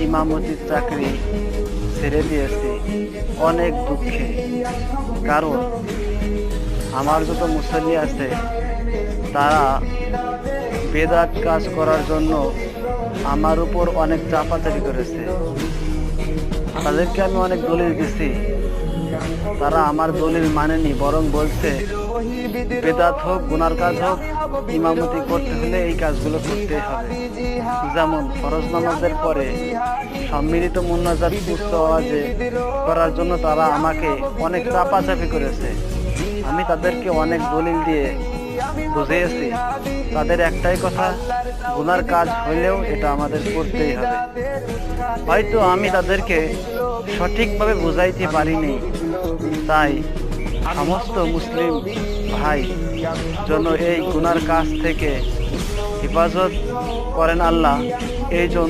ইমামতির চাকরি ছেড়ে দিয়েছি অনেক দুঃখে। কারণ আমার যত মুসল্লি আছে তারা বেদাত কাজ করার জন্য আমার উপর অনেক চাপাচাপি করেছে। তাদেরকে আমি অনেক দলিল দিছি, তারা আমার দলিল মানেনি, বরং বলছে বেদাত হোক গুনার কাজ হোক, ইমামতি করতে হলে এই কাজগুলো করতে হবে। যেমন ফরজ নামাজের পরে সম্মিলিত মুনাজাত উচ্চ আওয়াজে করার জন্য তারা আমাকে অনেক চাপাচাপি করেছে। আমি তাদেরকে অনেক দলিল দিয়ে বুঝিয়েছি, তাদের একটাই কথা, গুনার কাজ হইলেও এটা আমাদের করতেই হবে। হয়তো আমি তাদেরকে সঠিকভাবে বুঝাইতে পারিনি, তাই সমস্ত মুসলিম ভাই যেন এই গুনার কাজ থেকে হেফাজত করেন আল্লাহ, এই জন্য